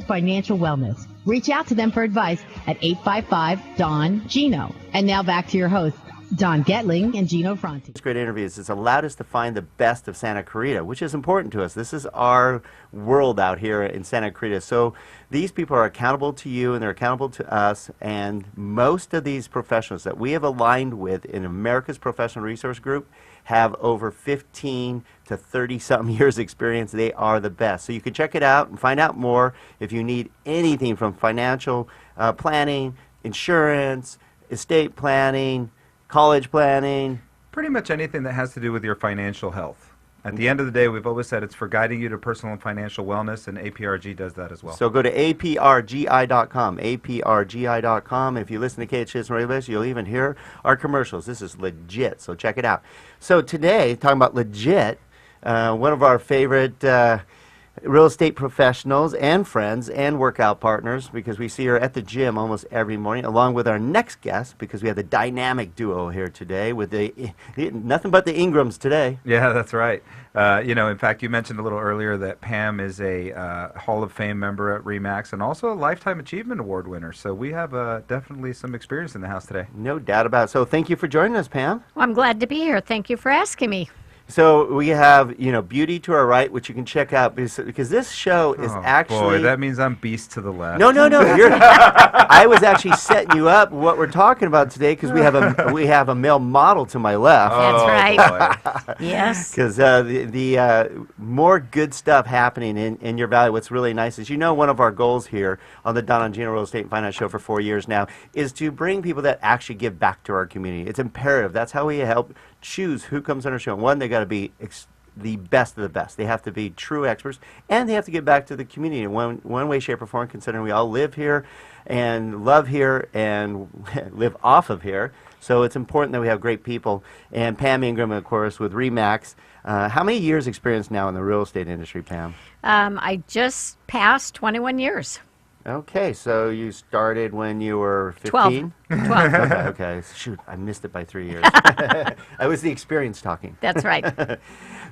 Financial wellness. Reach out to them for advice at 855-DON-GINO. And now back to your hosts, Don Getling and Gino Fronti. Great interviews. It's allowed us to find the best of Santa Clarita, which is important to us. This is our world out here in Santa Clarita. So these people are accountable to you and they're accountable to us. And most of these professionals that we have aligned with in America's Professional Resource Group have over 15 to 30-something years experience. They are the best. So you can check it out and find out more if you need anything from financial planning, insurance, estate planning, college planning. Pretty much anything that has to do with your financial health. At the end of the day, we've always said it's for guiding you to personal and financial wellness, and APRG does that as well. So go to APRGI.com, APRGI.com. If you listen to KHS Radio, you'll even hear our commercials. This is legit, so check it out. So today, talking about legit, one of our favorite real estate professionals and friends and workout partners, because we see her at the gym almost every morning, along with our next guest, because we have the dynamic duo here today with nothing but the Ingrams today. Yeah, that's right. In fact, you mentioned a little earlier that Pam is a Hall of Fame member at Remax and also a Lifetime Achievement Award winner. So we have definitely some experience in the house today. No doubt about it. So thank you for joining us, Pam. Well, I'm glad to be here. Thank you for asking me. So we have, Beauty to our right, which you can check out because this show is actually. Boy, that means I'm Beast to the left. No. I was actually setting you up what we're talking about today because we have a male model to my left. That's right. Yes. Because the more good stuff happening in your valley. What's really nice is one of our goals here on the DonandGino Real Estate and Finance Show for 4 years now is to bring people that actually give back to our community. It's imperative. That's how we help choose who comes on our show. One, they got to be the best of the best. They have to be true experts, and they have to give back to the community in one way, shape, or form, considering we all live here and love here and live off of here. So it's important that we have great people. And Pam Ingram, of course, with Remax. How many years experience now in the real estate industry, Pam? I just passed 21 years. Okay, so you started when you were 15? 12. Okay. Shoot, I missed it by 3 years. I was the experience talking. That's right.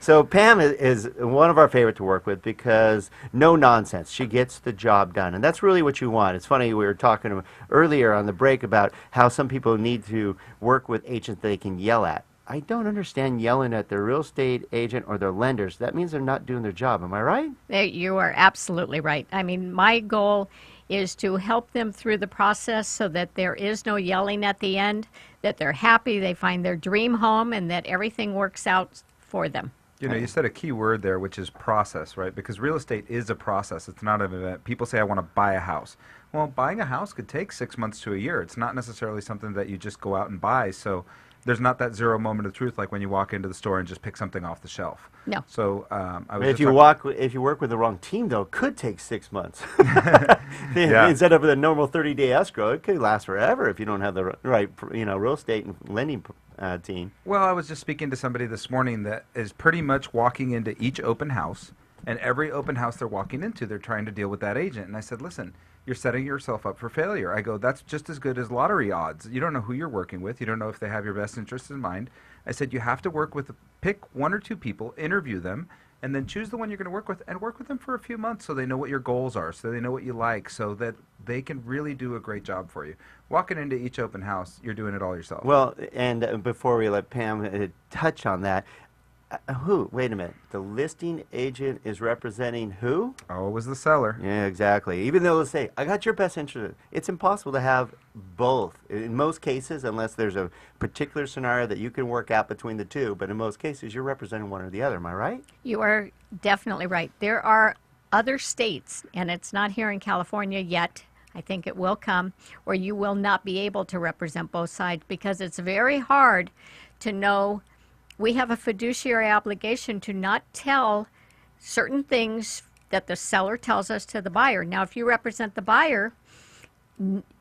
So Pam is one of our favorite to work with because no nonsense. She gets the job done, and that's really what you want. It's funny, we were talking earlier on the break about how some people need to work with agents they can yell at. I don't understand yelling at their real estate agent or their lenders. That means they're not doing their job. Am I right? You are absolutely right. I mean, my goal is to help them through the process so that there is no yelling at the end, that they're happy, they find their dream home, and that everything works out for them. You said a key word there, which is process, right? Because real estate is a process. It's not an event. People say, I want to buy a house. Well, buying a house could take 6 months to a year. It's not necessarily something that you just go out and buy. So there's not that zero moment of truth like when you walk into the store and just pick something off the shelf. No. So if you work with the wrong team, though, it could take 6 months. Instead of the normal 30-day escrow, it could last forever if you don't have the right, real estate and lending team. Well, I was just speaking to somebody this morning that is pretty much walking into each open house, and every open house they're walking into, they're trying to deal with that agent. And I said, listen, you're setting yourself up for failure. I go, that's just as good as lottery odds. You don't know who you're working with. You don't know if they have your best interests in mind. I said, you have to pick one or two people, interview them, and then choose the one you're going to work with and work with them for a few months so they know what your goals are, so they know what you like, so that they can really do a great job for you. Walking into each open house, you're doing it all yourself. Well, and before we let Pam touch on that, who? Wait a minute. The listing agent is representing who? Always the seller. Yeah, exactly. Even though they'll say, I got your best interest. It's impossible to have both. In most cases, unless there's a particular scenario that you can work out between the two, but in most cases, you're representing one or the other. Am I right? You are definitely right. There are other states, and it's not here in California yet. I think it will come, where you will not be able to represent both sides because it's very hard to know. We have a fiduciary obligation to not tell certain things that the seller tells us to the buyer. Now, if you represent the buyer,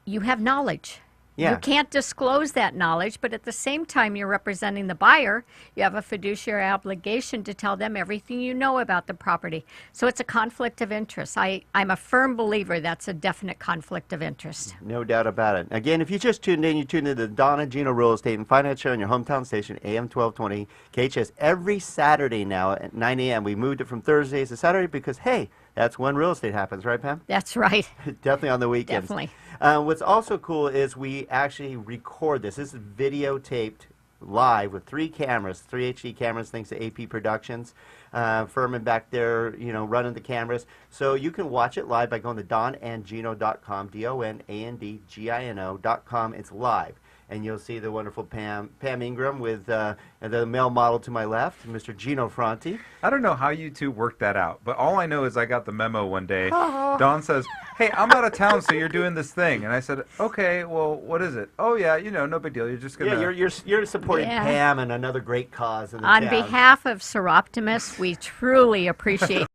you have knowledge. Yeah. You can't disclose that knowledge, but at the same time you're representing the buyer, you have a fiduciary obligation to tell them everything you know about the property. So it's a conflict of interest. I'm a firm believer that's a definite conflict of interest. No doubt about it. Again, if you just tuned in, you tuned into the DonandGino Real Estate and Finance Show on your hometown station, AM 1220 KHS, every Saturday now at 9 a.m. We moved it from Thursdays to Saturday because, hey, That's when real estate happens, right, Pam? That's right. Definitely on the weekends. Definitely. What's also cool is we actually record this. This is videotaped live with 3 cameras, 3 HD cameras, thanks to AP Productions. Furman back there, running the cameras. So you can watch it live by going to DonandGino.com, DonandGino.com. It's live. And you'll see the wonderful Pam Ingram with the male model to my left, Mr. Gino Franti. I don't know how you two worked that out, but all I know is I got the memo one day. Don says, hey, I'm out of town, so you're doing this thing. And I said, okay, well, what is it? Oh, yeah, no big deal. You're just going to... Yeah, you're supporting Pam and another great cause in the On town. behalf of Soroptimist, we truly appreciate